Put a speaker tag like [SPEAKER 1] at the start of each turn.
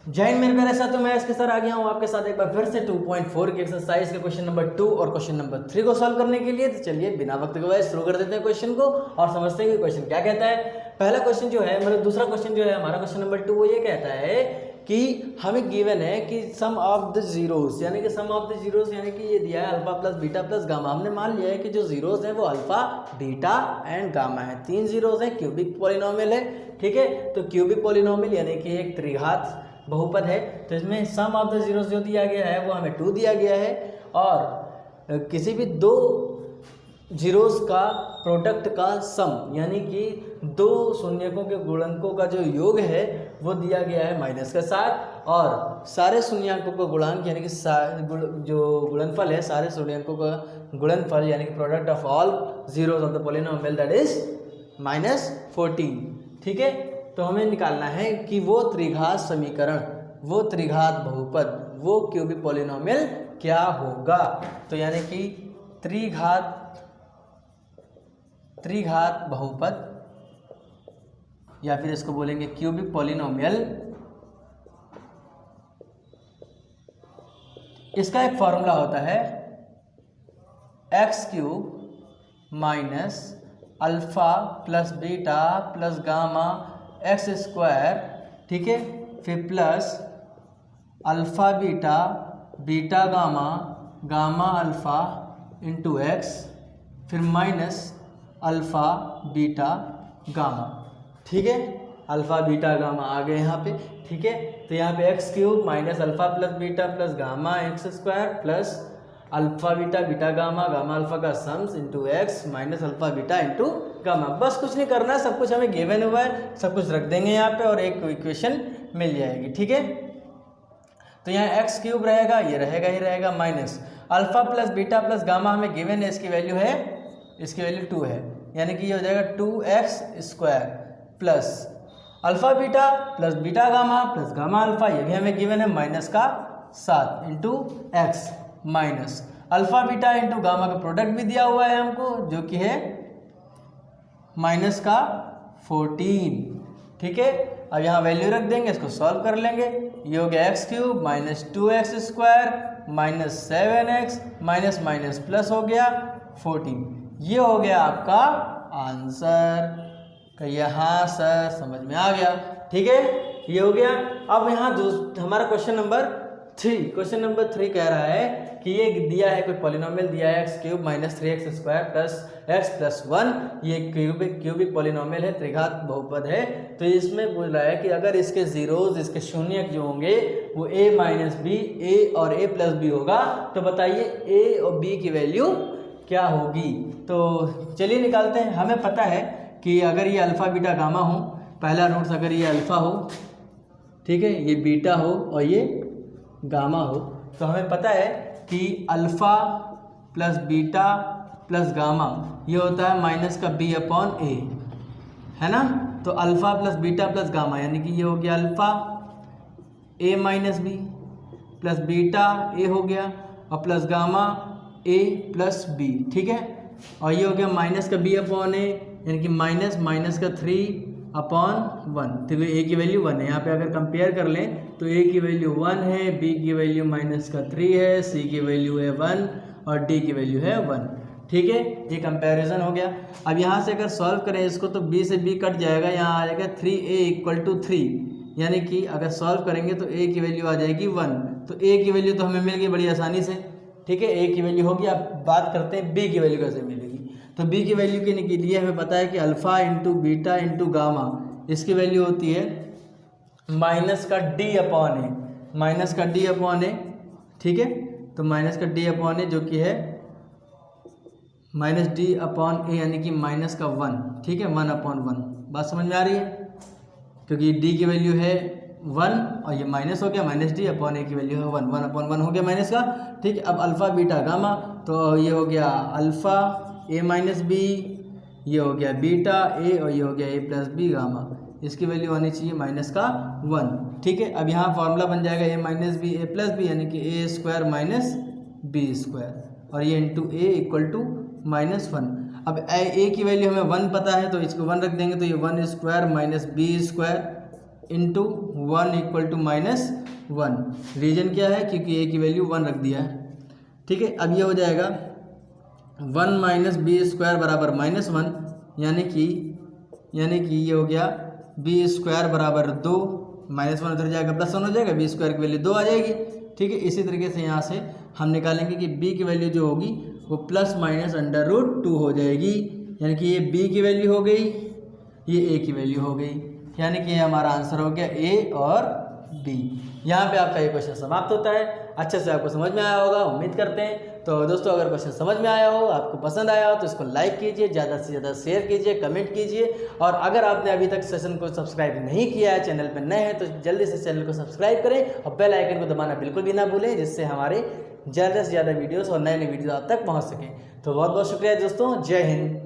[SPEAKER 1] जय हिंद मेरे प्यारे साथियों, मैं इसके सर आ गया हूँ आपके साथ एक बार फिर से 2.4 की एक्सरसाइज के क्वेश्चन नंबर 2 और क्वेश्चन नंबर 3 को सॉल्व करने के लिए। तो चलिए बिना वक्त गवाए शुरू कर देते हैं क्वेश्चन को और समझते हैं कि क्वेश्चन क्या कहता है। पहला क्वेश्चन जो है, मतलब दूसरा क्वेश्चन जो है हमारा क्वेश्चन नंबर 2, वो ये कहता है कि हमें गिवन है कि सम ऑफ द जीरोस, यानी कि सम ऑफ द जीरोस यानी कि ये दिया है alpha plus beta plus gamma. हमने मान लिया है कि जो जीरोस है वो अल्फा बीटा एंड गामा है। 3 जीरोस है, क्यूबिक पॉलिनोमियल है, ठीक है। तो क्यूबिक पॉलिनोमियल यानी कि एक त्रिघात बहुपद है। तो इसमें सम ऑफ द जीरोस जो दिया गया है वो हमें 2 दिया गया है और किसी भी दो जीरोस का प्रोडक्ट का सम यानी कि दो शून्यकों के गुणनकों का जो योग है वो दिया गया है माइनस के साथ, और सारे शून्यकों का गुणांक यानी कि जो गुणनफल है, सारे शून्यकों का गुणनफल यानी कि product of all zeros of the polynomial that is -14, ठीक है। तो हमें निकालना है कि वो त्रिघात समीकरण, वो त्रिघात बहुपद, वो क्यूबिक पॉलिनोमियल क्या होगा। तो यानी कि त्रिघात बहुपद या फिर इसको बोलेंगे क्यूबिक पॉलिनोमियल। इसका एक फॉर्मूला होता है x³ minus alpha plus beta plus gamma x², ठीक है। फिर plus alpha beta beta gamma gamma alpha into x, फिर माइनस अल्फा बीटा गामा, ठीक है। अल्फा बीटा गामा आ गए यहाँ पे, ठीक है। तो यहाँ पे x³ minus alpha plus beta plus gamma x² plus alpha beta beta gamma gamma alpha का sums into x minus alpha beta into gamma. बस कुछ नहीं करना है, सब कुछ हमें गिवन हुआ है, सब कुछ रख देंगे यहाँ पे और एक इक्वेशन मिल जाएगी, ठीक है। तो यहाँ x³ रहेगा, ये रहेगा ही रहेगा, minus alpha plus beta plus gamma हमें गिवन है, इसकी वैल्यू है, इसकी वैल्यू 2 है, यानी कि ये हो जाएगा 2x² plus alpha beta plus beta gamma plus gamma alpha, ये भी हमें गिवन है माइनस का 7 into x minus alpha beta into gamma का प्रोडक्ट भी दिया हुआ है हमको, जो कि है माइनस का 14, ठीक है। अब यहाँ वैल्यू रख देंगे, इसको सॉल्व कर लेंगे। ये हो गया x³ minus 2x² minus 7x minus minus plus हो गया 14। ये हो गया आपका आंसर। कहिए हाँ सर, समझ में आ गया, ठीक है, ये हो गया। अब यहाँ हमारा क्वेश्चन नंबर 3 कह रहा है कि ये दिया है, कोई पॉलिनोमियल दिया है x³ minus 3x² plus x plus 1, ये क्यूबिक पॉलिनोमियल है, त्रिघात बहुपद है। तो इसमें बोल रहा है कि अगर इसके जीरोस, इसके शून्यक जो होंगे वो a माइनस बी, a और a प्लस बी होगा, तो बताइए a और b की वैल्यू क्या होगी। तो चलिए निकालते हैं। हमें पता है कि अगर ये अल्फा बीटा गामा हो, पहला रूट्स अगर ये अल्फा हो, ठीक है, ये बीटा हो और ये गामा हो, तो हमें पता है कि alpha plus beta plus gamma ये होता है माइनस का b अपॉन a, है ना। तो alpha plus beta plus gamma यानी कि ये हो गया alpha a minus B plus beta a हो गया और plus gamma a plus b, ठीक है। और ये हो गया माइनस का b अपॉन a यानी कि माइनस का 3 अपॉन 1, तो a की वैल्यू 1 है। यहाँ पे अगर कंपेयर कर लें तो a की वैल्यू 1 है, b की वैल्यू माइनस का 3 है, c की वैल्यू है 1 और d की वैल्यू है 1, ठीक है। ये कंपैरिजन हो गया। अब यहाँ से अगर सॉल्व करें इसको तो b से b कट जाएगा, यहाँ आ जाएगा 3a इक्वल टू 3, यानी कि अगर सॉल्व करेंगे तो a की वैल्यू आ जाएगी 1। तो a की वैल्यू तो हमें मिल गई बड़ी आसानी से, ठीक है, a की वैल्यू होगी। अब बात करते हैं b की वैल्यू कैसे मिलेगी। तो b की वैल्यू के लिए हमें पता है कि alpha into beta into gamma, इसकी वैल्यू होती है माइनस का d अपॉन ए, माइनस का d अपॉन ए, ठीक है। तो माइनस का d अपॉन ए जो कि है माइनस d अपॉन ए यानी कि माइनस का 1, ठीक है, 1 अपॉन 1। बात समझ में आ रही है, क्योंकि d की वैल्यू है 1 और ये माइनस हो गया, माइनस d अपॉन ए की वैल्यू है 1, 1 अपॉन 1 हो गया माइनस का, ठीक है। अब अल्फा बीटा गामा, तो ये हो गया अल्फा a माइनस बी, ये हो गया बीटा a और ये हो गया a प्लस बी गामा, इसकी वैल्यू आनी चाहिए माइनस का 1, ठीक है। अब यहाँ फार्मूला बन जाएगा a minus B a plus B यानी कि a² माइनस b² और ये इंटू a इक्वल टू -1। अब a की वैल्यू हमें 1 पता है तो इसको 1 रख देंगे, तो ये 1² minus b² into 1 equal to -1। Reason क्या है, क्योंकि a की वैल्यू 1 रख दिया है। ठीक है, अब ये हो जाएगा 1 माइनस बी स्क्वायर बराबर -1, यानी कि ये हो गया बी स्क्वायर बराबर 2, -1 उधर जाएगा +1 हो जाएगा, बी स्क्वायर की वैल्यू 2 आ जाएगी। ठीक है, इसी तरीके से यहाँ से हम निकालेंगे कि b की वैल्यू जो होगी वो ±√2 हो जाएगी, यानी कि ये b की वैल्यू हो गई, ये a की वैल्यू हो गई, यानी कि ये हमारा आंसर हो गया a और b। यहाँ पे आपका ये क्वेश्चन समाप्त होता है। अच्छे से आपको समझ में आया होगा, उम्मीद करते हैं। तो दोस्तों, अगर क्वेश्चन समझ में आया हो, आपको पसंद आया हो, तो इसको लाइक कीजिए, ज़्यादा से ज़्यादा शेयर कीजिए, कमेंट कीजिए। और अगर आपने अभी तक सेशन को सब्सक्राइब नहीं किया है, चैनल पर नए हैं, तो जल्दी से चैनल को सब्सक्राइब करें और बेल आइकन को दबाना बिल्कुल भी ना भूलें, जिससे हमारे ज़्यादा से ज़्यादा वीडियोस और नए नए वीडियो आप तक पहुँच सकें। तो बहुत बहुत शुक्रिया दोस्तों, जय हिंद।